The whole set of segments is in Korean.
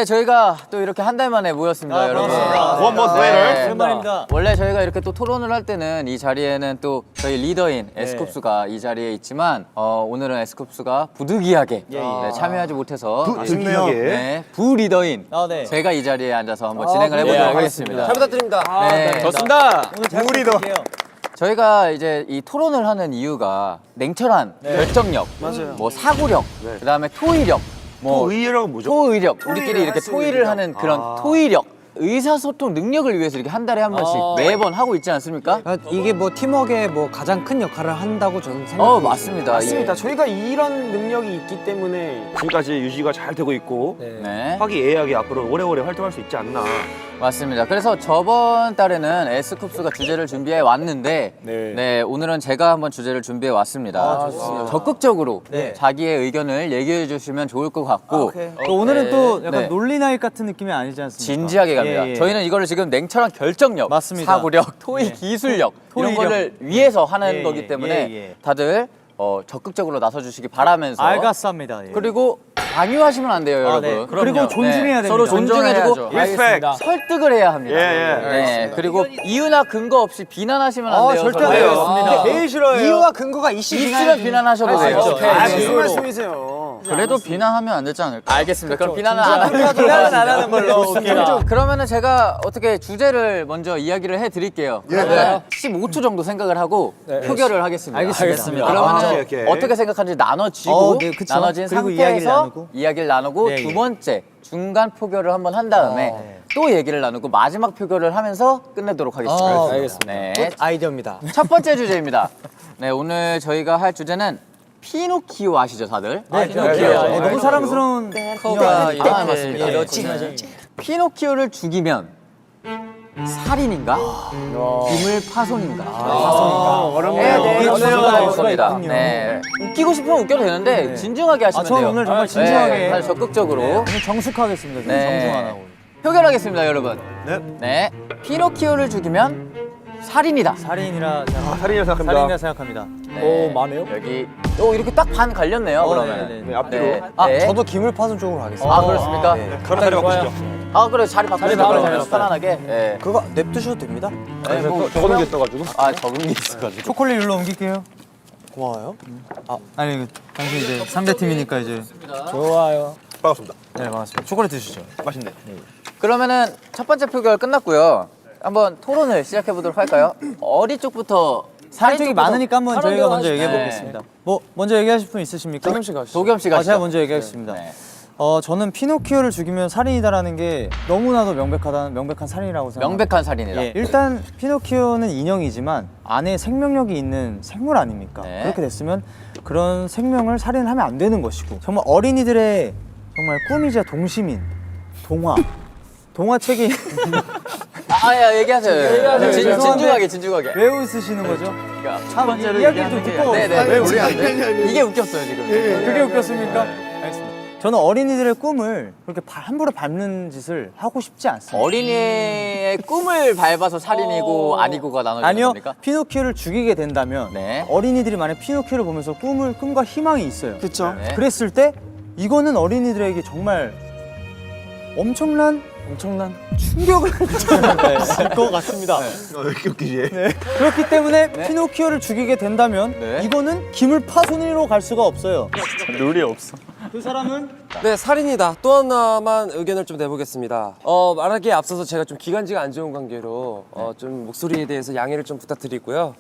네, 저희가 또 이렇게 한 달 만에 모였습니다, 여러분. One month later. 오랜만입니다. 원래 저희가 이렇게 또 토론을 할 때는 이 자리에는 또 저희 리더인 에스쿱스가 이 자리에 있지만 오늘은 에스쿱스가 부득이하게 네, 참여하지 못해서 부득이하게. 네, 부리더인 네. 제가 이 자리에 앉아서 한번 진행을 해보도록 하겠습니다. 잘 부탁드립니다. 네. 좋습니다. 오늘 잘 우리도. 부탁드릴게요. 저희가 이제 이 토론을 하는 이유가 냉철한 결정력, 뭐 사고력, 그다음에 토의력, 뭐 토의력은 뭐죠? 토의력, 우리끼리 이렇게 토의를 하는 그런 토의력, 의사소통 능력을 위해서 이렇게 한 달에 한 번씩 매번 하고 있지 않습니까? 이게 뭐 팀워크에 뭐 가장 큰 역할을 한다고 저는 생각해요. 맞습니다. 맞습니다. 저희가 이런 능력이 있기 때문에 지금까지 유지가 잘 되고 있고 네, 화기애애하게 앞으로 오래오래 활동할 수 있지 않나. 맞습니다. 그래서 저번 달에는 에스쿱스가 주제를 준비해 왔는데, 네, 오늘은 제가 한번 주제를 준비해 왔습니다. 적극적으로 자기의 의견을 얘기해 주시면 좋을 것 같고, 또 오늘은 또 약간 네. 논리 나이 같은 느낌이 아니지 않습니까? 진지하게 갑니다. 예, 예. 저희는 이거를 지금 냉철한 결정력, 맞습니다. 사고력, 토의 기술력 이런 토의력. 거를 위해서 하는 예, 거기 예, 때문에 예, 예. 다들 적극적으로 나서주시기 바라면서 알겠습니다. 예. 그리고 강요하시면 안 돼요, 여러분. 네. 그리고 존중해야 됩니다. 서로 존중해주고 Respect. 설득을 해야 합니다. 네. 그리고 이유나 근거 없이 비난하시면 안 돼요. 절대 안 서로. 되겠습니다. 제일 싫어요. 이유와 근거가 있으면 있으면 비난하셔도 돼요. 무슨 말씀이세요? 그래도 비난하면 안 되지 않을까? 알겠습니다. 그럼 비난은 안 하는 비난은 안 하는 걸로. 그러면은 제가 어떻게 주제를 먼저 이야기를 해드릴게요. 그러면 15초 정도 생각을 하고 표결을 하겠습니다. 알겠습니다. 그러면은 오케이. 어떻게 생각하는지 나눠지고 네, 그쵸. 나눠진 그리고 상태에서 이야기를 나누고 네, 두 예. 번째 중간 표결을 한번 한 다음에 또 얘기를 나누고 마지막 표결을 하면서 끝내도록 하겠습니다. 알겠습니다. 네. 아이디어입니다. 첫 번째 주제입니다. 네, 오늘 저희가 할 주제는 피노키오 아시죠, 다들? 네, 피노키오. 너무 사랑스러운 코가 이렇게 맞습니다. 예. 피노키오를 죽이면 살인인가? 기물 파손인가? 어려운 겁니다. 네. 웃기고 싶으면 웃겨도 되는데 진중하게 하시면 저는 돼요. 오늘 정말 진지하게. 네, 다들 적극적으로 오늘 정숙하겠습니다. 저는 네. 정중 안 하고. 표결하겠습니다, 여러분. 네. 피노키오를 죽이면 살인이다. 살인이라 생각합니다. 살인이라 생각합니다. 살인이라 생각합니다. 네. 많네요. 여기 이렇게 딱 반 갈렸네요, 그러면. 네, 앞뒤로. 네. 네. 저도 기물 파손 쪽으로 가겠습니다. 아, 그렇습니까? 그런 자리 바꾸시죠. 아, 그래, 자리 바꾸시죠. 편안하게. 네. 그거 냅두셔도 됩니다. 네, 뭐 적어놓은 게 있어가지고. 아, 적은 게 있어가지고. 초콜릿 일로 옮길게요. 고마워요. 아니 당신 이제 상대 팀이니까 이제. 좋아요. 반갑습니다. 네 반갑습니다. 초콜릿 드시죠. 맛있네. 그러면은 첫 번째 표결 끝났고요. 한번 토론을 시작해 보도록 할까요? 어디 쪽부터? 살인 쪽이 많으니까 한번 저희가 먼저 얘기해 네. 보겠습니다. 뭐 먼저 얘기하실 분 있으십니까? 도겸 씨가 하시죠. 제가 먼저 얘기하겠습니다. 네. 저는 피노키오를 죽이면 살인이다라는 게 너무나도 명백한 살인이라고 생각합니다. 명백한 살인이다. 예, 일단 피노키오는 인형이지만 안에 생명력이 있는 생물 아닙니까? 네. 그렇게 됐으면 그런 생명을 살인하면 안 되는 것이고 정말 어린이들의 정말 꿈이자 동심인 동화책이 야, 얘기하세요. 진중하게. 왜 웃으시는 거죠? 첫 번째로 이야기를 좀 듣고 네, 우리 안 돼. 이게 웃겼어요, 지금. 그게 웃겼습니까? 알겠습니다. 저는 어린이들의 꿈을 그렇게 함부로 밟는 짓을 하고 싶지 않습니다. 어린이의 꿈을 밟아서 살인이고 아니고가 나눠지는 아니요, 겁니까? 피노키오를 죽이게 된다면 네. 어린이들이 만약 피노키오를 보면서 꿈과 희망이 있어요. 그렇죠. 네. 그랬을 때 이거는 어린이들에게 정말 엄청난 충격을 줄 것 같습니다. 왜 이렇게 웃기지? 그렇기 때문에 피노키오를 죽이게 된다면 네. 이거는 기물 파손으로 갈 수가 없어요. 룰이 없어. 그 사람은 네, 살인이다. 또 하나만 의견을 좀 내보겠습니다. 말하기에 앞서서 제가 좀 기관지가 안 좋은 관계로 좀 목소리에 대해서 양해를 좀 부탁드리고요.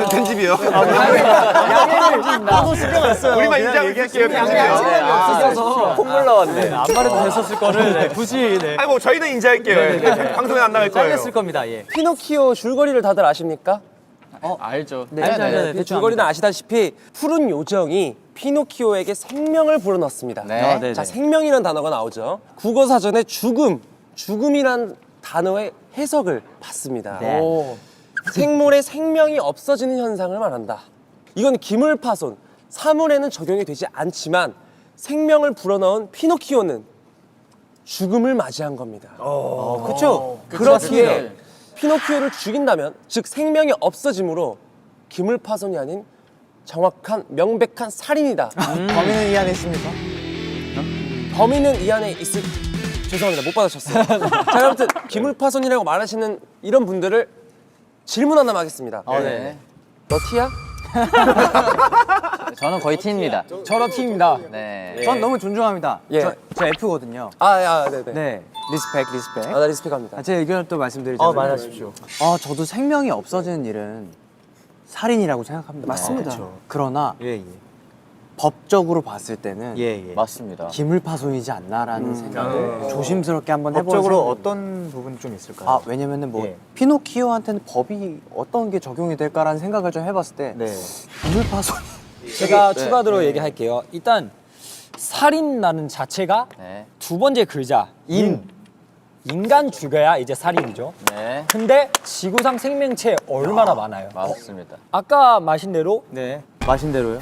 편집이요. 나도 신경 안 써요. 우리만 인정할게요. 편집이요. 콧물 나왔네. 안 말해도 됐었을 거를 굳이 아니 뭐 저희는 인지할게요. 방송에 안 나갈 거예요. 잘렸을 겁니다. 예. 피노키오 줄거리를 다들 아십니까? 알죠. 네, 그 줄거리는 아시다시피 푸른 요정이 피노키오에게 생명을 불어넣습니다. 네. 네. 자, 생명이라는 단어가 나오죠. 국어 사전에 죽음이란 단어의 해석을 받습니다. 생물의 생명이 없어지는 현상을 말한다. 이건 기물 파손, 사물에는 적용이 되지 않지만 생명을 불어넣은 피노키오는 죽음을 맞이한 겁니다. 그렇죠. 그렇기에 피노키오를 죽인다면, 즉 생명이 없어짐으로 기물 파손이 아닌 정확한 명백한 살인이다. 범인은 이해했습니까? 범인은 이 안에 있을. 죄송합니다, 못 받으셨어요. 자, 아무튼 기물파손이라고 말하시는 이런 분들을 질문 하나 하겠습니다. 네. 너 T야? 저는 거의 T입니다. 저도 T입니다. 네. 전 너무 존중합니다. 예. 저 F거든요. 네네. 네, 리스펙. 나 리스펙합니다. 제 의견을 또 말씀드리자면 말하십시오. 저도 생명이 없어지는 일은 살인이라고 생각합니다. 맞습니다. 그러나 예. 법적으로 봤을 때는 예. 맞습니다. 기물파손이지 않나라는 생각을 조심스럽게 한번 해보는 법적으로 생각입니다. 어떤 부분이 좀 있을까요? 아, 왜냐면은 뭐 예. 피노키오한테는 법이 어떤 게 적용이 될까라는 생각을 좀 해봤을 때 네. 기물파손 제가 추가로 얘기할게요. 일단 살인이라는 자체가 네. 두 번째 글자 인간 죽여야 이제 살인이죠. 네. 근데 지구상 생명체 얼마나 많아요. 맞습니다. 아까 마신 대로 네. 마신 대로요?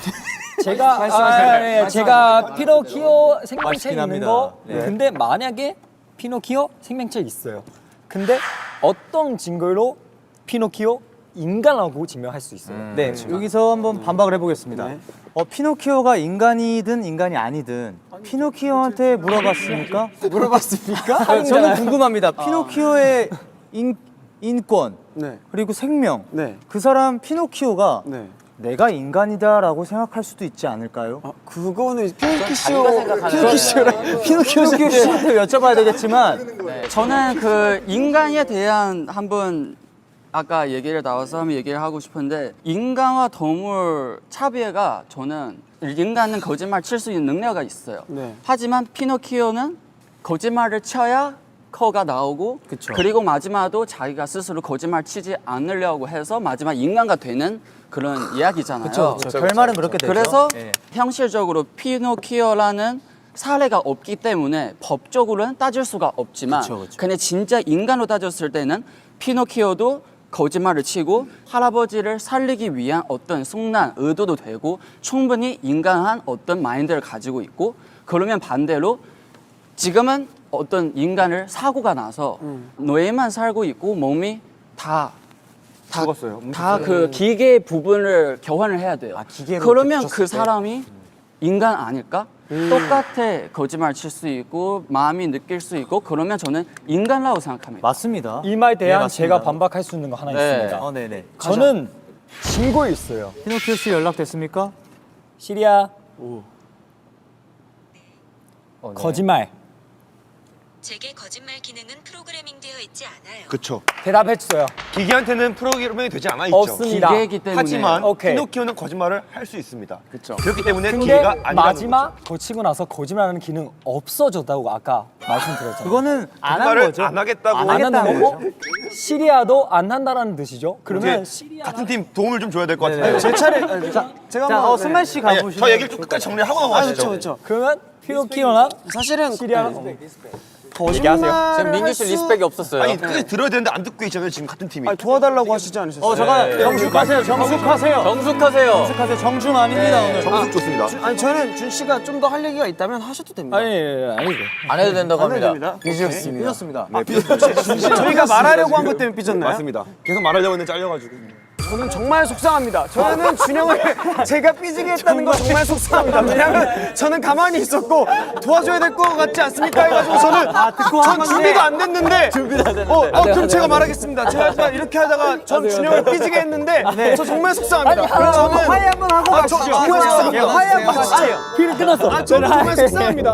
제가 피노키오 생명체 맛있긴 있는 합니다. 거. 네. 근데 만약에 피노키오 생명체 있어요. 근데 어떤 증거로 피노키오 인간하고 증명할 수 있어요. 네, 여기서 한번 반박을 해보겠습니다. 피노키오가 인간이든 인간이 아니든 피노키오한테 물어봤습니까? 물어봤습니까? 저는 궁금합니다. 피노키오의 인권 네. 그리고 생명 네. 그 사람 피노키오가 네. 내가 인간이다라고 생각할 수도 있지 않을까요? 그거는 자기가 생각하는 피노키오 씨한테 여쭤봐야 되겠지만 저는 그 인간에 대한 한번 아까 얘기를 나와서 한번 얘기를 하고 싶은데 인간과 동물 차별가 저는 인간은 거짓말 칠 수 있는 능력이 있어요. 네. 하지만 피노키오는 거짓말을 쳐야 커가 나오고 그리고 마지막도 자기가 스스로 거짓말 치지 않으려고 해서 마지막 인간가 되는 그런 이야기잖아요. 결말은 그렇게 되죠. 그래서 예. 현실적으로 피노키오라는 사례가 없기 때문에 법적으로는 따질 수가 없지만 근데 진짜 인간으로 따졌을 때는 피노키오도 거짓말을 치고 할아버지를 살리기 위한 어떤 순간 의도도 되고 충분히 인간한 어떤 마인드를 가지고 있고 그러면 반대로 지금은 어떤 인간을 사고가 나서 뇌만 살고 있고 몸이 다 죽었어요. 다 그 기계 부분을 교환을 해야 돼요. 기계로 그러면 붙였을 그 때? 사람이 인간 아닐까? 똑같아 거짓말 칠 수 있고 마음이 느낄 수 있고 그러면 저는 인간이라고 생각합니다. 맞습니다. 이 말에 대한 네, 제가 맞습니다. 반박할 수 있는 거 하나 네. 있습니다. 네네. 저는 증거 있어요. 피노키오 씨 연락됐습니까? 시리아 거짓말 제게 거짓말 기능은 프로그래밍 되어 있지 않아요. 그쵸. 대답해주세요. 기계한테는 프로그래밍이 되지 않아 있죠. 없습니다. 기계이기 때문에 하지만 오케이. 피노키오는 거짓말을 할 수 있습니다. 그렇기 때문에 근데 기계가 아니라는 마지막 거치고 나서 거짓말하는 기능 없어졌다고 아까 말씀드렸잖아요. 그거는 안 한 거짓말을 거죠. 안 하겠다고 안 안 하겠다는 한다는 거죠. 거고 시리아도 안 한다라는 뜻이죠. 그러면 이제 시리아 같은 팀 도움을 좀 줘야 될 것 같아요. 제 차례. 제가 자, 한번 승만 씨 아니, 가보시죠. 저 얘기를 좀 끝까지 정리하고 넘어가시죠. 그렇죠. 그러면 피노키오랑 사실은 시리아 거짓말 지금 민규 씨 리스펙이 없었어요. 아니 끝까지 들어야 되는데 안 듣고 있잖아요. 지금 같은 팀이. 도와달라고 하시지 않으셨어요? 잠깐 정숙하세요. 정숙하세요. 정숙하세요. 정숙하세요. 정중 아닙니다 오늘. 정숙 좋습니다. 아니 저는 준 씨가 좀 더 할 얘기가 있다면 하셔도 됩니다. 아니죠. 안 해도 된다고 합니다. 삐졌습니다. 삐졌습니다. 저희가 말하려고 한 것 때문에 삐졌나요? 맞습니다. 계속 말하려고 했는데 잘려가지고. 저는 정말 속상합니다. 저는 준영을 제가 삐지게 했다는 거 정말 속상합니다. 왜냐면 저는 가만히 있었고 도와줘야 될 것 같지 않습니까? 해가지고 저는 전 준비도 안 됐는데 그럼 제가 말하겠습니다. 제가 일단 이렇게 하다가 전 준영을 삐지게 했는데 저 정말 속상합니다. 그럼 저는 화해 한번 하고 가시죠. 정말 속상합니다. 화해 한번 가시죠. 피를 끊었어. 저는 정말 속상합니다.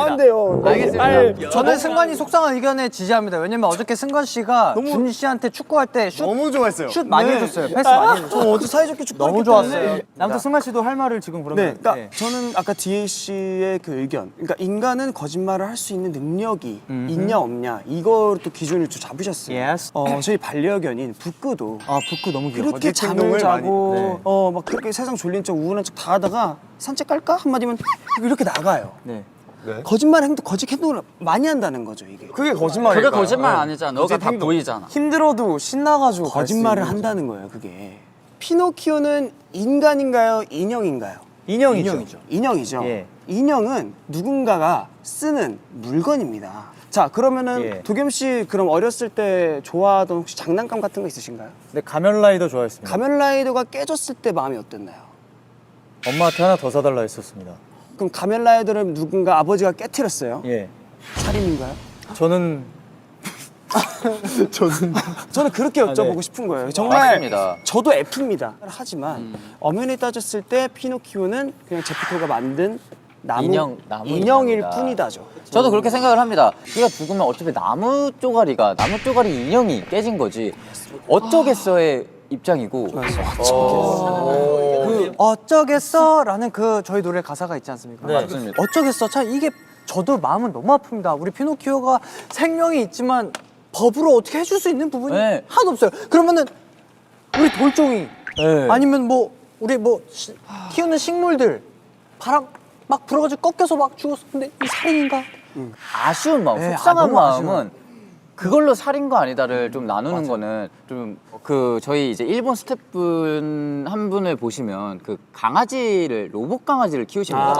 안 돼요. 알겠습니다. 저는 승관이 속상한 의견에 지지합니다. 왜냐면 어저께 승관 씨가 준 씨한테 축구할 때 슛 너무 좋아했어요. 슛 많이 해줬어요. 패스 많이 해줬어요. 저 어제 사이좋게 축구 너무 좋았어요. 아무튼 승관 씨도 할 말을 지금 네, 그러면. 그러니까 저는 아까 DA 씨의 그 의견, 그러니까 인간은 거짓말을 할 수 있는 능력이 있냐 없냐 이걸 또 기준을 좀 잡으셨어요. Yes. 저희 반려견인 부끄도 아 북구 너무 귀여워. 그렇게 잠을 자고 막 그렇게 세상 졸린 척 우울한 척 다 하다가 산책 갈까 한마디면 이렇게 나가요. 네. 거짓 행동을 많이 한다는 거죠 이게. 그게 거짓말이에요. 그게 거짓말 아니잖아. 너가 다 보이잖아. 힘들어도 신나가지고 거짓말을 한다는 거예요 그게. 피노키오는 인간인가요 인형인가요? 인형이죠. 인형이죠. 예. 인형은 누군가가 쓰는 물건입니다. 자 그러면은 예. 도겸 씨 그럼 어렸을 때 좋아하던 혹시 장난감 같은 거 있으신가요? 네 가면라이더 좋아했습니다. 가면라이더가 깨졌을 때 마음이 어땠나요? 엄마한테 하나 더 사달라 했었습니다. 그럼 가면라이더를 누군가 아버지가 깨트렸어요. 예. 살인인가요? 저는 저는 그렇게 여쭤보고 싶은 거예요. 정말 맞습니다. 저도 F입니다. 하지만 엄연히 따졌을 때 피노키오는 그냥 제피토가 만든 나무 인형일 인형입니다. 뿐이다죠. 저도 그렇게 생각을 합니다. 걔가 죽으면 어차피 나무 쪼가리 인형이 깨진 거지. 어쩌겠어의 입장이고. 그 어쩌겠어라는 그 저희 노래 가사가 있지 않습니까? 맞습니다. 어쩌겠어. 참 이게 저도 마음은 너무 아픕니다. 우리 피노키오가 생명이 있지만 법으로 어떻게 해줄 수 있는 부분이 네. 하나도 없어요. 그러면은 우리 돌종이 네. 아니면 뭐 우리 뭐 키우는 식물들 바람 막 불어가지고 꺾여서 막 죽었어. 근데 이 살인인가? 아쉬운 마음, 네, 속상한 너무 아쉬워요. 마음은 그걸로 살인과 아니다를 좀 나누는 거는 좀 그 저희 이제 일본 스태프분 한 분을 보시면 그 강아지를 로봇 강아지를 키우십니다.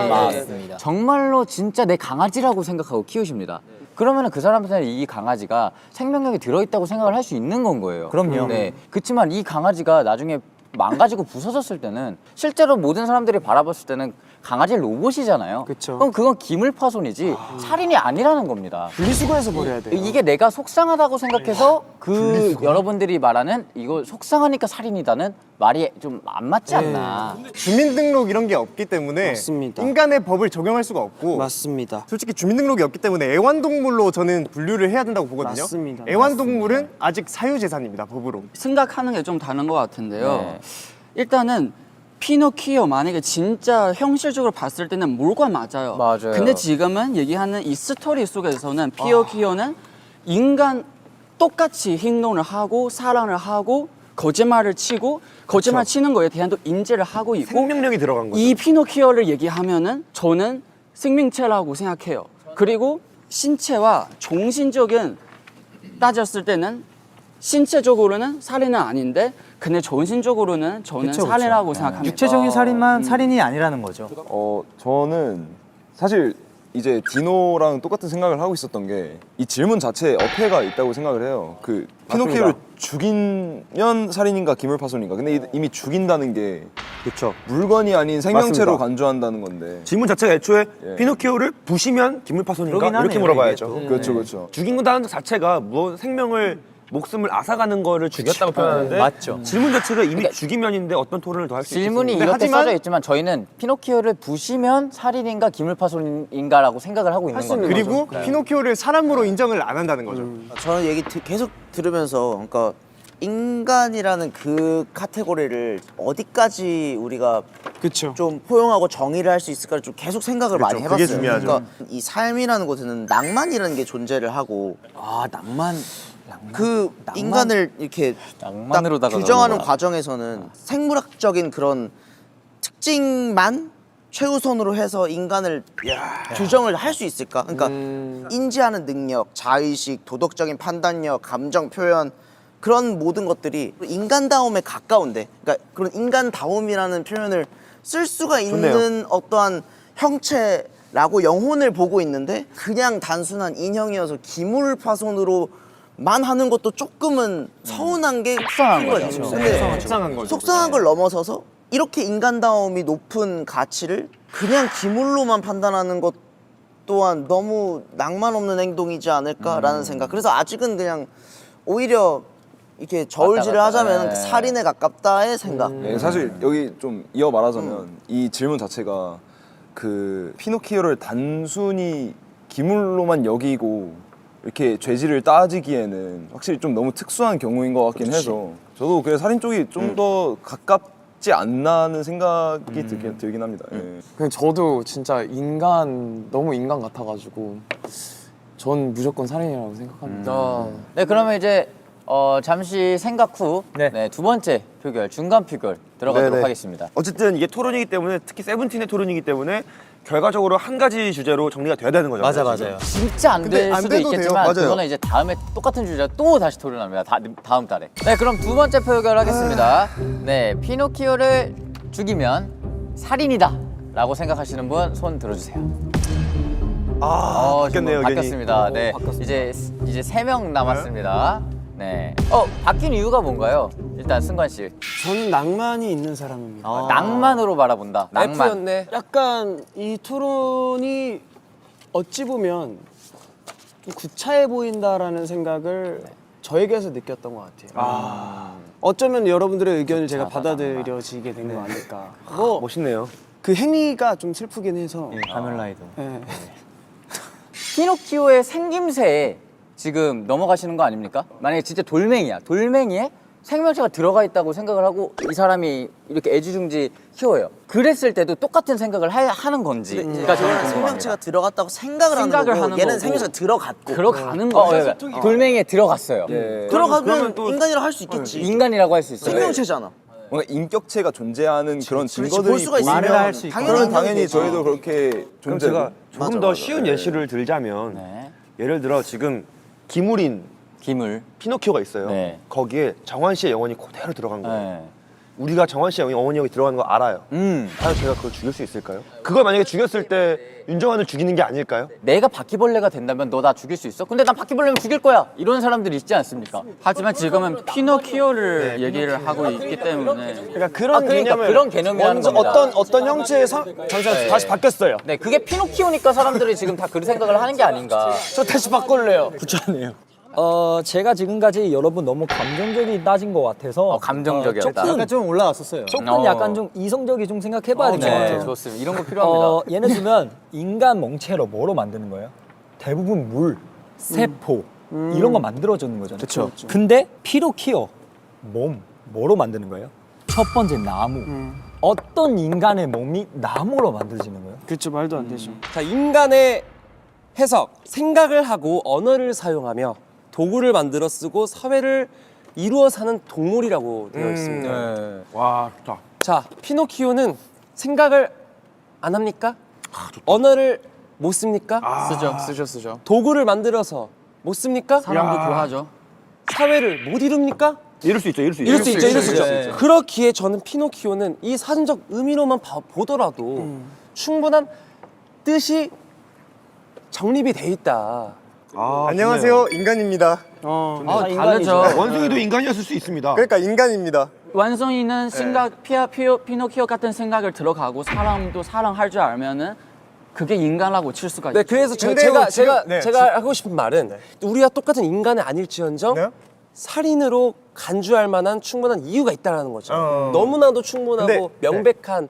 맞습니다. 정말로 진짜 내 강아지라고 생각하고 키우십니다. 그러면은 그 사람한테는 이 강아지가 생명력이 들어있다고 생각을 할 수 있는 건 거예요. 그럼요. 네. 그렇지만 이 강아지가 나중에 망가지고 부서졌을 때는 실제로 모든 사람들이 바라봤을 때는 강아지 로봇이잖아요. 그쵸. 그럼 그건 기물 파손이지 살인이 아니라는 겁니다. 분리수거해서 버려야 돼요. 이게 내가 속상하다고 생각해서 그 여러분들이 말하는 이거 속상하니까 살인이다는 말이 좀 안 맞지 않나. 주민등록 이런 게 없기 때문에 맞습니다. 인간의 법을 적용할 수가 없고 맞습니다. 솔직히 주민등록이 없기 때문에 애완동물로 저는 분류를 해야 된다고 보거든요. 맞습니다. 애완동물은 아직 사유재산입니다, 법으로. 생각하는 게 좀 다른 것 같은데요. 네. 일단은 피노키오 만약에 진짜 현실적으로 봤을 때는 물과 맞아요. 맞아요. 근데 지금은 얘기하는 이 스토리 속에서는 피노키오는 인간 똑같이 행동을 하고 사랑을 하고 거짓말을 치고 거짓말 치는 거에 대한 또 인지를 하고 있고 생명력이 들어간 거죠. 이 피노키오를 얘기하면은 저는 생명체라고 생각해요. 그리고 신체와 정신적인 따졌을 때는 신체적으로는 살인은 아닌데 근데 정신적으로는 저는 살인이라고 생각합니다. 육체적인 살인만 살인이 아니라는 거죠. 저는 사실 이제 디노랑 똑같은 생각을 하고 있었던 게 이 질문 자체에 어폐가 있다고 생각을 해요. 그 피노키오를 죽이면 살인인가 기물파손인가. 근데 이미 죽인다는 게 그렇죠. 물건이 아닌 생명체로 맞습니다. 간주한다는 건데. 질문 자체가 애초에 예. 피노키오를 부시면 기물파손인가 그러긴 이렇게 하네요, 물어봐야죠. 이게 또. 그렇죠, 그렇죠. 죽인다는 것 자체가 생명을 목숨을 앗아가는 거를 죽였다고 표현하는데 맞죠. 질문 자체가 이미 죽이면인데 어떤 토론을 더 할 수 있겠습니까? 질문이 근데 이렇게 하지만 써져 있지만 저희는 피노키오를 부시면 살인인가 기물파손인가라고 생각을 하고 있는 겁니다. 그리고 피노키오를 사람으로 인정을 안 한다는 거죠. 저는 얘기 계속 들으면서 그러니까 인간이라는 그 카테고리를 어디까지 우리가 그렇죠. 좀 포용하고 정의를 할 수 있을까를 좀 계속 생각을 많이 그게 해봤어요. 중요하죠. 그러니까 이 삶이라는 곳에는 낭만이라는 게 존재를 하고 아 낭만. 그 인간을 이렇게 딱 낭만으로다가 규정하는 넣는 거야. 과정에서는 생물학적인 그런 특징만 최우선으로 해서 인간을 규정을 할 수 있을까? 그러니까 인지하는 능력, 자의식, 도덕적인 판단력, 감정 표현 그런 모든 것들이 인간다움에 가까운데, 그러니까 그런 인간다움이라는 표현을 쓸 수가 있는 어떠한 형체라고 영혼을 보고 있는데 그냥 단순한 인형이어서 기물 파손으로만 하는 것도 조금은 서운한 게 속상한 큰 거죠. 거죠. 근데 속상한 거죠. 속상한 걸 넘어서서 이렇게 인간다움이 높은 가치를 그냥 기물로만 판단하는 것 또한 너무 낭만 없는 행동이지 않을까라는 생각. 그래서 아직은 그냥 오히려 이렇게 저울질을 왔다 갔다. 하자면 네. 살인에 가깝다의 생각. 네, 사실 여기 좀 이어 말하자면 이 질문 자체가 그 피노키오를 단순히 기물로만 여기고 이렇게 죄질을 따지기에는 확실히 좀 너무 특수한 경우인 것 같긴 해서 저도 그 살인 쪽이 좀 더 가깝지 않나는 생각이 들긴 합니다. 예. 그냥 저도 진짜 너무 인간 같아가지고 전 무조건 살인이라고 생각합니다. 네, 그러면 이제 잠시 생각 후 네. 두 번째 표결, 중간 표결 들어가도록 네네. 하겠습니다. 어쨌든 이게 토론이기 때문에 특히 세븐틴의 토론이기 때문에 결과적으로 한 가지 주제로 정리가 돼야 되는 거죠. 맞아요. 진짜 안 근데 될 안 수도 돼도 돼요. 있겠지만 맞아요. 그거는 이제 다음에 똑같은 주제로 또 다시 토론합니다. 다음 달에. 네, 그럼 두 번째 표결 하겠습니다. 네, 피노키오를 죽이면 살인이다 라고 생각하시는 분 손 들어주세요. 바뀌었네요, 의견이. 바뀌었습니다. 네, 이제 3명 남았습니다. 네. 바뀐 이유가 뭔가요? 일단 승관 씨. 저는 낭만이 있는 사람입니다. 낭만으로 바라본다. 낭만. F였네. 약간 이 토론이 어찌 보면 좀 구차해 보인다라는 생각을 저에게서 느꼈던 것 같아요. 어쩌면 여러분들의 의견을 제가 받아들여지게 된 거 아닐까. 뭐 멋있네요. 그 행위가 좀 슬프긴 해서. 가면라이더. 예. 피노키오의 생김새에 지금 넘어가시는 거 아닙니까? 만약에 진짜 돌멩이야. 돌멩이에 생명체가 들어가 있다고 생각을 하고 이 사람이 이렇게 애지중지 키워요. 그랬을 때도 똑같은 생각을 하는 건지. 그러니까 저는 궁금합니다. 생명체가 들어갔다고 생각을 하는 생각을 거고 하는 얘는 거고. 생명체가 들어갔고 들어가는 거예요. 돌멩이에 들어갔어요. 들어가면 인간이라고 할 수 있겠지. 인간이라고 할 수 있어요. 생명체잖아. 뭔가 인격체가 존재하는 그런 그렇지, 증거들이 볼 수가 있으면 보이면 말을 할수 있고. 당연히 그러면 당연히 인간이 저희도 그렇게 그럼 존재고. 제가 조금 맞아, 더 맞아. 쉬운 예시를 들자면 네. 예를 들어 지금 기물인 기물. 피노키오가 있어요. 네. 거기에 정환 씨의 영혼이 그대로 들어간 거예요. 네. 우리가 정환 씨의 영혼이 여기 들어가는 거 알아요. 과연 제가 그걸 죽일 수 있을까요? 그걸 만약에 죽였을 때 윤정환을 죽이는 게 아닐까요? 내가 바퀴벌레가 된다면 너 나 죽일 수 있어? 근데 난 바퀴벌레면 죽일 거야. 이런 사람들이 있지 않습니까? 하지만 지금은 피노키오를 얘기를 하고 있기 때문에 그러니까 그런 그러니까 개념을 그런 개념이라는 먼저 겁니다. 어떤 형체의 잠시만 다시 바뀌었어요. 네, 그게 피노키오니까 사람들이 지금 다 그 생각을 하는 게 아닌가. 저 다시 바꿀래요. 제가 지금까지 여러분 너무 감정적이 따진 것 같아서 감정적이었다. 조금, 약간 좀 올라왔었어요. 조금 약간 좀 이성적이 좀 생각해봐야 될 것 네, 같아요. 좋습니다. 이런 거 필요합니다. 예를 들면 인간 멍체로 뭐로 만드는 거예요? 대부분 물, 세포 이런 거 만들어주는 거잖아요. 그쵸. 근데 피노키오 몸 뭐로 만드는 거예요? 첫 번째 나무. 어떤 인간의 몸이 나무로 만들어지는 거예요? 그렇죠, 말도 안 되죠. 자, 인간의 해석, 생각을 하고 언어를 사용하며 도구를 만들어 쓰고 사회를 이루어 사는 동물이라고 되어 있습니다. 네. 와 좋다. 자, 피노키오는 생각을 안 합니까? 언어를 못 씁니까? 쓰죠. 도구를 만들어서 못 씁니까? 사람도 좋아하죠. 사회를 못 이룹니까? 이럴 수 있죠. 이룰 수 있죠. 그렇기에 저는 피노키오는 이 사전적 의미로만 보더라도 충분한 뜻이 정립이 돼 있다. 안녕하세요, 인간입니다. 다르죠. 원숭이도 인간이었을 수 있습니다. 그러니까 인간입니다. 완성이는 피노키오 같은 생각을 들어가고 사람도 사랑할 줄 알면은 그게 인간이라고 칠 수가 네, 있죠. 그래서 제가 하고 싶은 말은 우리가 똑같은 인간은 아닐지언정 네? 살인으로 간주할 만한 충분한 이유가 있다는 거죠. 너무나도 충분하고 명백한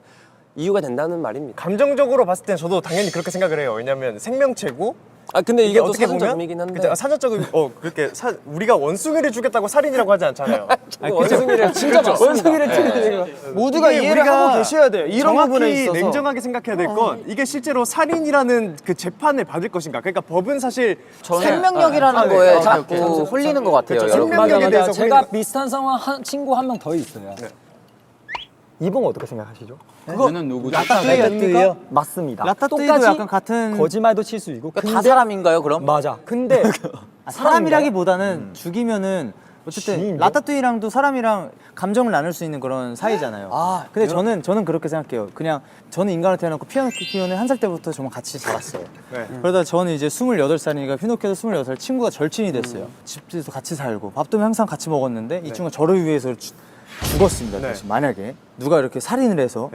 이유가 된다는 말입니다. 감정적으로 봤을 땐 저도 당연히 그렇게 생각을 해요. 왜냐면 생명체고 근데 이게 또 어떻게 사전적 보면 의미긴 한데 그쵸, 사전적 의미 그렇게 우리가 원숭이를 죽였다고 살인이라고 하지 않잖아요. 원숭이를 진짜 맞습니다. 원숭이를 죽이는 모두가 이해를 하고 계셔야 돼요. 이런 부분에 있어서 냉정하게 생각해야 될 건 이게 실제로 살인이라는 그 재판을 받을 것인가. 그러니까 법은 사실 생명력이라는 거에 자꾸 홀리는 것 같아요. 그렇죠. 여러분. 생명력에 대해서 제가 홀리는- 비슷한 상황 친구 한 명 더 있어요. 이분 어떻게 생각하시죠? 그거는 누구죠? 라따뚜이요? 맞습니다. 라따뚜이도 똑같이 약간 같은 거짓말도 칠 수 있고. 다 사람인가요, 그럼? 맞아. 근데 사람이라기보다는 죽이면은 어쨌든 지인데? 라따뚜이랑도 사람이랑 감정을 나눌 수 있는 그런 사이잖아요. 근데 저는 그렇게 생각해요. 그냥 저는 인간을 태어났고 피노키오는 1살 때부터 정말 같이 자랐어요. 그러다 저는 이제 28살이니까 피노키오도 28살 친구가 절친이 됐어요. 집에서 같이 살고 밥도 항상 같이 먹었는데 이 친구가 저를 위해서 죽었습니다. 다시. 만약에 누가 이렇게 살인을 해서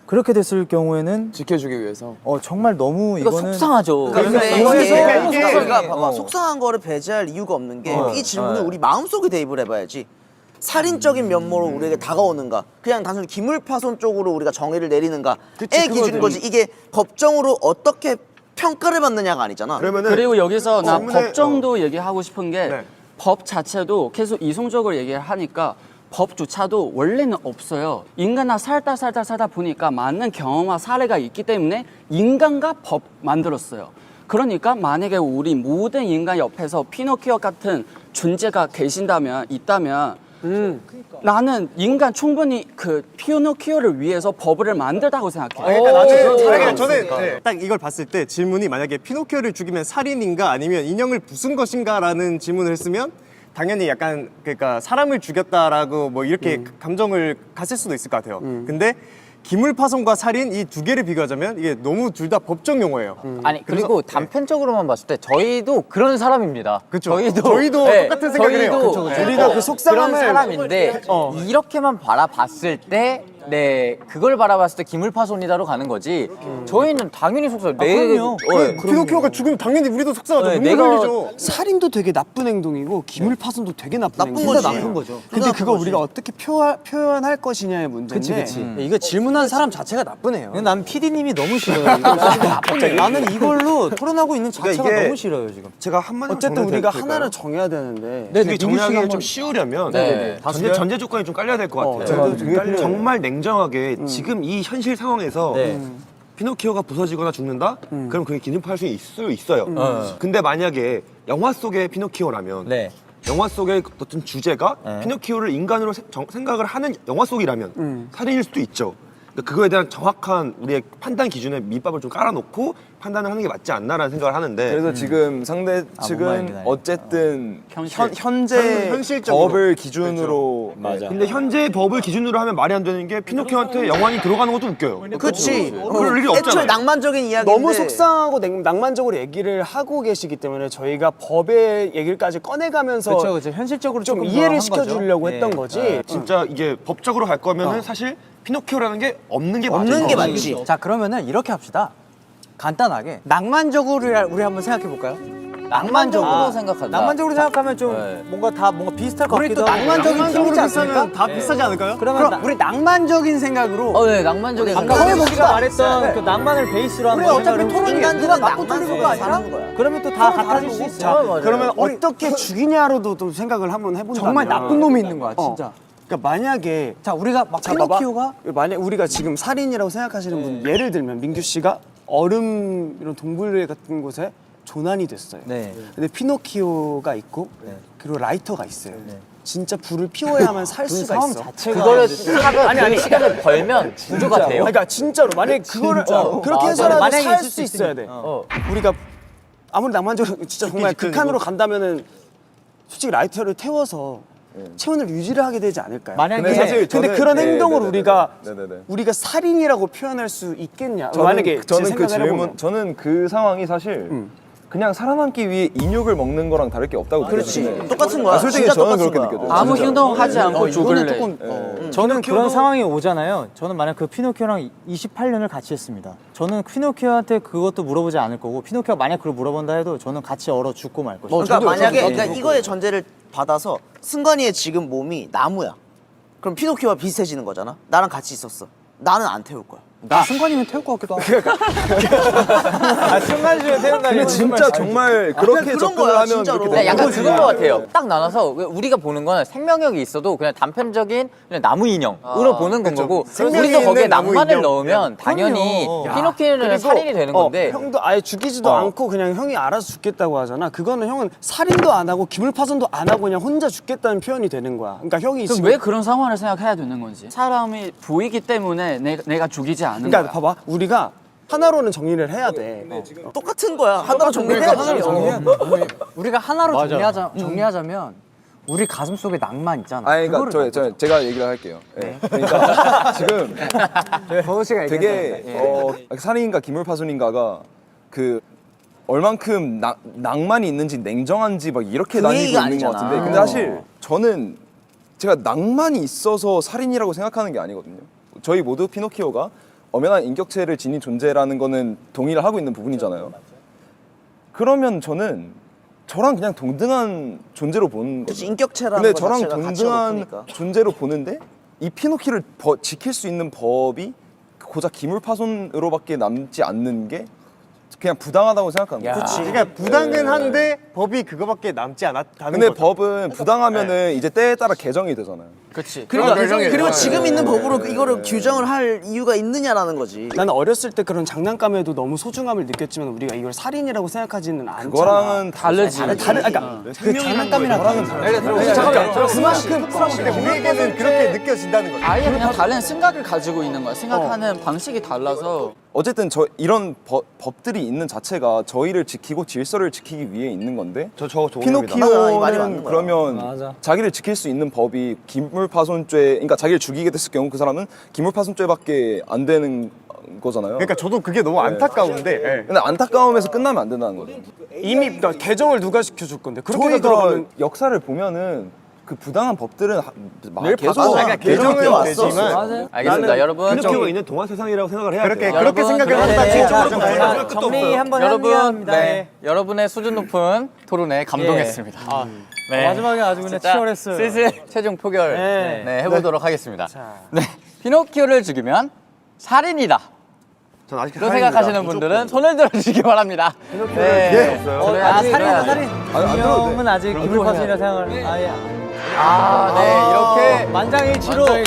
그렇게 됐을 경우에는 지켜주기 위해서. 정말 너무 이거는 속상하죠. 근데 이게- 이게 우리가 봐봐 속상한 거를 배제할 이유가 없는 게 이 질문을 우리 마음속에 대입을 해봐야지. 살인적인 면모로 우리에게 다가오는가 그냥 단순히 기물파손 쪽으로 우리가 정의를 내리는가의 기준인 거지. 이게 법정으로 어떻게 평가를 받느냐가 아니잖아. 그러면은 그리고 여기서 나 질문에- 법정도 얘기하고 싶은 게 네. 법 자체도 계속 이성적으로 얘기를 하니까 법조차도 원래는 없어요. 인간과 살다 보니까 많은 경험과 사례가 있기 때문에 인간과 법 만들었어요. 그러니까 만약에 우리 모든 인간 옆에서 피노키오 같은 존재가 있다면 나는 인간 충분히 그 피노키오를 위해서 법을 만들다고 생각해요. 그러니까 저는 딱 이걸 봤을 때 질문이 만약에 피노키오를 죽이면 살인인가 아니면 인형을 부순 것인가라는 질문을 했으면 당연히 약간 그러니까 사람을 죽였다라고 뭐 이렇게 감정을 갔을 수도 있을 것 같아요. 근데 기물파손과 살인 이 두 개를 비교하자면 이게 너무 둘 다 법정 용어예요. 아니 그리고 단편적으로만 봤을 때 저희도 그런 사람입니다. 그쵸. 저희도 똑같은 생각을 해요. 저희도 우리가 그 속상함을 그런 사람인데 이렇게만 바라봤을 때 그걸 바라봤을 때 기물파손이다로 가는 거지. 저희는 당연히 속상. 그럼요. 피노키오가 죽으면 당연히 우리도 속상하죠. 눈물 흘리죠. 살인도 되게 나쁜 행동이고 기물파손도 되게 나쁜 행동. 거지. 나쁜 거죠. 근데 그거 우리가 어떻게 표현할 것이냐의 문제인데. 이거 질문한 사람 자체가 나쁘네요. 근데 난 PD님이 너무 싫어요. 이거 나쁘네. 나는 이걸로 토론하고 있는 자체가 이게 너무 싫어요 지금. 제가 한마디 어쨌든 우리가 하나를 정해야 되는데. 그게 정리하기가 좀 쉬우려면 전제 조건이 좀 깔려야 될 것 같아요. 정말 냉정하게 지금 이 현실 상황에서 피노키오가 부서지거나 죽는다? 그럼 그게 기념할 수 있을 수 있어요. 근데 만약에 영화 속의 피노키오라면 영화 속의 어떤 주제가 피노키오를 인간으로 생각을 하는 영화 속이라면 살인일 수도 있죠. 그러니까 그거에 대한 정확한 우리의 판단 기준에 밑밥을 좀 깔아놓고 판단을 하는 게 맞지 않나라는 생각을 하는데 그래서 지금 상대 측은 어쨌든 현재 현실적으로. 법을 기준으로 근데 현재 법을 기준으로 하면 말이 안 되는 게 피노키오한테 영환이 들어가는 것도 웃겨요. 그치. 그럴 일이 애초에 없잖아요. 낭만적인 이야기인데 너무 속상하고 낭만적으로 얘기를 하고 계시기 때문에 저희가 법의 얘기까지 꺼내가면서 그렇죠. 현실적으로 좀 조금 이해를 더 한 거죠. 시켜주려고 했던 거지. 진짜 이게 법적으로 갈 거면은 사실 피노키오라는 게 없는 게 없는 게 맞아요. 맞지. 자 그러면은 이렇게 합시다. 간단하게 낭만적으로 우리 한번 생각해 볼까요? 낭만적으로 생각한다. 낭만적으로 생각하면 좀 뭔가 비슷할 것 같기도 하고. 낭만적인 낭만적이지 않습니까? 다 비슷하지 않을까요? 그러면 우리 낭만적인 생각으로 네, 낭만적인 아까 생각. 허혜복 씨가 말했던 그 낭만을 베이스로 한 우리 거 어차피 생각을 인간들은 맞고 틀린 낭만 거 아니야? 사는 거야. 그러면 또 다 같아질 수 있어. 그러면 어떻게 죽이냐로도 좀 생각을 한번 해본다면 정말 나쁜 놈이 있는 거야, 진짜. 그러니까 만약에 자 우리가 막 자, 봐봐. 피노키오가 만약 우리가 지금 살인이라고 생각하시는 분 예를 들면 민규 씨가 얼음 이런 동굴 같은 곳에 조난이 됐어요. 네. 근데 피노키오가 있고 그리고 라이터가 있어요. 진짜 불을 피워야만 살 수가 있어. 그거를 아니 시간을 벌면 구조가 돼요. 그러니까 진짜로 만약에 그거를 그렇게 해서라도 만약에 살 있을 수 수 있어야 돼. 우리가 아무리 낭만적으로 진짜 정말 극한으로 간다면은 솔직히 라이터를 태워서 체온을 유지를 하게 되지 않을까요? 만약에 근데 사실 근데 저는- 그런 행동을 우리가 네네네. 우리가 살인이라고 표현할 수 있겠냐? 저는, 만약에 저는 그 생각을 해보면. 저는 그 상황이 사실 그냥 살아남기 위해 인육을 먹는 거랑 다를 게 없다고 느껴지는데 똑같은 거야. 솔직히 진짜 저는 똑같은 그렇게 거야. 느껴져요. 아무 진짜. 행동하지 않고 죽을래. 저는 그런 상황이 오잖아요. 저는 만약 그 피노키오랑 28년을 같이 했습니다. 저는 피노키오한테 그것도 물어보지 않을 거고 피노키오가 만약 그걸 물어본다 해도 저는 같이 얼어 죽고 말 것이다. 그러니까 만약에 그러니까 이거의 전제를 받아서 승관이의 지금 몸이 나무야. 그럼 피노키오와 비슷해지는 거잖아. 나랑 같이 있었어. 나는 안 태울 거야. 나 순간이면 태울 것 같기도 하고. 순간적으로 태운다니. 근데 진짜 정말 그렇게 그런 접근을 거야, 하면 진짜로. 그렇게 네, 되는 약간 거지. 그건 것 같아요. 딱 나눠서 우리가 보는 건 생명력이 있어도 그냥 단편적인 그냥 나무 인형으로 보는 건 거고 우리도 거기에 낭만을 넣으면 당연히 피노키오는 살인이 되는 건데 형도 아예 죽이지도 않고 그냥 형이 알아서 죽겠다고 하잖아. 그거는 형은 살인도 안 하고 기물파손도 안 하고 그냥 혼자 죽겠다는 표현이 되는 거야. 그러니까 형이 그럼 지금 왜 그런 상황을 생각해야 되는 건지. 사람이 보이기 때문에 내가 죽이지 않는 그러니까 거야. 봐봐 우리가 하나로는 정리를 해야 돼. 똑같은 거야. 하나로 정리해야지. 우리가 하나로 정리하자면 우리 가슴 속에 낭만 있잖아. 아니 그러니까 제가 얘기를 할게요. 그러니까 지금 되게 살인인가 기물파손인가가 그 얼만큼 낭만이 있는지 냉정한지 막 이렇게 그 나뉘고 얘기가 있는 것 아니잖아. 같은데 근데 사실 저는 제가 낭만이 있어서 살인이라고 생각하는 게 아니거든요. 저희 모두 피노키오가 엄연한 인격체를 지닌 존재라는 거는 동의를 하고 있는 부분이잖아요. 그러면 저는 저랑 그냥 동등한 존재로 보는 그치, 거죠. 인격체라는 근데 거 저랑 자체가 가치가 동등한 높으니까. 존재로 보는데 이 피노키를 지킬 수 있는 법이 고작 기물파손으로밖에 남지 않는 게 그냥 부당하다고 생각하는 거예요. 그러니까 부당은 한데 법이 그거밖에 남지 않았다는 근데 거죠. 법은 부당하면은 이제 때에 따라 개정이 되잖아요. 그리고 지금 있는 법으로 이거를 규정을 할 이유가 있느냐라는 거지. 나는 어렸을 때 그런 장난감에도 너무 소중함을 느꼈지만 우리가 이걸 살인이라고 생각하지는 않잖아. 그거랑은 다르지. 그러니까 그 장난감이랑 그만큼 우리에게는 그렇게 느껴진다는 거죠. 아예 그냥 다른 생각을 가지고 있는 거야. 생각하는 방식이 달라서 어쨌든 이런 법들이 있는 자체가 저희를 지키고 질서를 지키기 위해 있는 건데 저 동의합니다. 맞아, 이 말이 피노키오는 맞는 거야. 그러면 자기를 지킬 수 있는 법이 기물파손죄, 그러니까 자기를 죽이게 됐을 경우 그 사람은 기물파손죄밖에 안 되는 거잖아요. 그러니까 저도 그게 너무 안타까운데 예. 근데 안타까움에서 끝나면 안 된다는 거죠. 이미 그러니까 개정을 누가 시켜줄 건데 그렇게 저희가 들어가면 역사를 보면은 그 부당한 법들은 늘 계속 바꿔서 개정은 왔어. 되지만 알겠습니다, 여러분. 피노키오가 있는 동화 세상이라고 생각을 해야 돼요. 그렇게 생각을 한다. 정리 한번 여러분, 합니다. 네, 여러분의 수준 높은 토론에 감동했습니다. 네. 마지막에 아주 그냥 자, 치열했어요. 슬슬 최종 표결 네. 네, 해보도록 하겠습니다. 네, 피노키오를 죽이면 살인이다. 전 아직 로 생각하시는 분들은 손을 들어주시기 바랍니다. 네. 살인이다, 살인. 안 들어도 돼. 형은 아직 기물파손이라 생각을. 네, 이렇게 만장일치로. 네.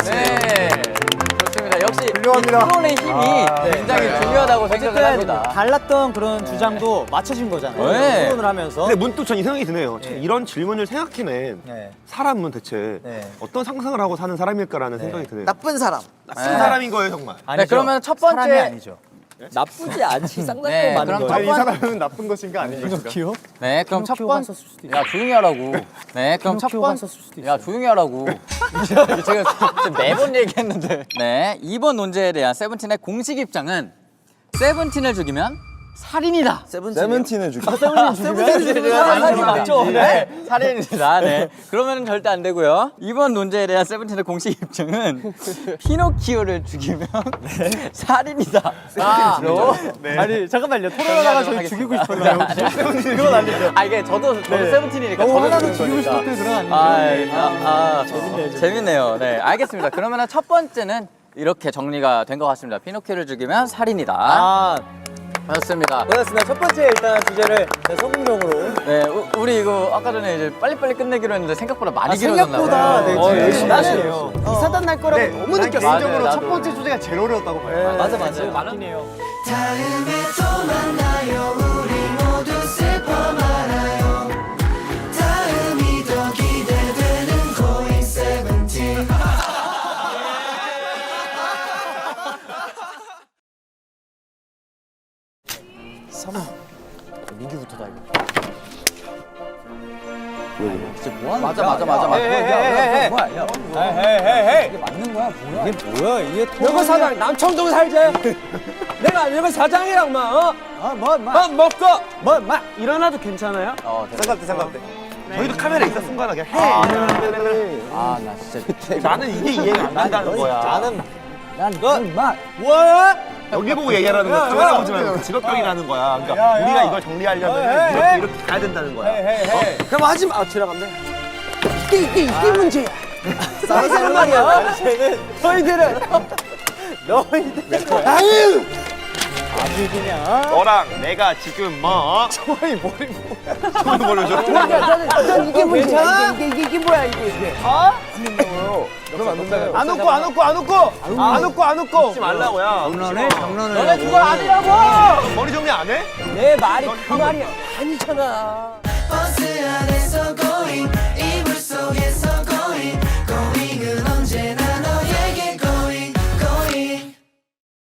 좋습니다. 역시 토론의 힘이 굉장히 중요하다고 생각을 합니다. 달랐던 그런 주장도 맞춰진 거잖아요. 네. 토론을 하면서. 근데 문득 전 이 생각이 드네요. 이런 질문을 생각해낸 사람은 대체 어떤 상상을 하고 사는 사람일까라는 생각이 드네요. 나쁜 사람. 나쁜 사람인 거예요, 정말. 네, 그러면 첫 번째 사람이 아니죠. 나쁘지 않지. 쌍둥이 네, 맞는 그럼 거야. 이 사람은 나쁜 것인가 아닌가? 네, 그럼 첫 피노키오가 번째. 썼을 수도 있어. 야, 조용히 하라고. 네, 그럼 첫 피노키오가 번째. 썼을 수도 있어. 야, 조용히 하라고. 제가 지금 매번 얘기했는데. 네, 이번 논제에 대한 세븐틴의 공식 입장은 세븐틴을 죽이면 살인이다. 세븐틴을 죽이고 살인이 맞죠? 네, 살인입니다. 네, 그러면 절대 안 되고요. 이번 논제에 대한 세븐틴의 공식 입장은 피노키오를 죽이면 살인이다. 아니, 잠깐만요. 토론하다가 저희 죽이고 싶었나요? 그건 아니죠. 아, 이게 저도 세븐틴이니까 저도 하나는 죽이는 죽이고 거니까. 싶었던 그런 아니에요? 재밌네요. 재밌네요. 네, 알겠습니다. 그러면 첫 번째는 이렇게 정리가 된 것 같습니다. 피노키오를 죽이면 살인이다. 맞습니다. 그렇습니다. 첫 번째 일단 주제를 성공적으로. 네, 우리 이거 아까 전에 이제 빨리빨리 끝내기로 했는데 생각보다 많이 길어졌나 생각보다 봐요. 열심히 하시네요. 이사단 날 거라고 너무 느꼈어. 맞아요, 개인적으로 첫 나도. 번째 주제가 제일 어려웠다고 봐요. 맞아, 맞아요. 맞긴 해요. 여기 사장 남청동 살자. 내가 여기 사장이랑 막 먹고 일어나도 괜찮아요? 삼각대. 저희도 카메라 있다 순간하게 해. 아, 나 진짜. 나는 이게 이해가 안 된다는 거야. 여기 보고 얘기하라는 거야. 카메라 보지 말고 직업병이라는 거야. 그러니까 우리가 이걸 정리하려면 이렇게 가야 된다는 거야. 그럼 하지 마. 지나간대. 이게 문제야. 사이즈는 말이야. 너희들은 아유! 아주 그냥. 너랑 내가 지금 뭐? 저희 머리 줘. 이게 문제야. 이게 뭐야 이게. 그러면 안 된다. 안 웃고. 하지 말라고요. 장난을. 너네 그거 아니라고! 머리 정리 안 해? 내 말이 그 말이 아니잖아. 버스 안에서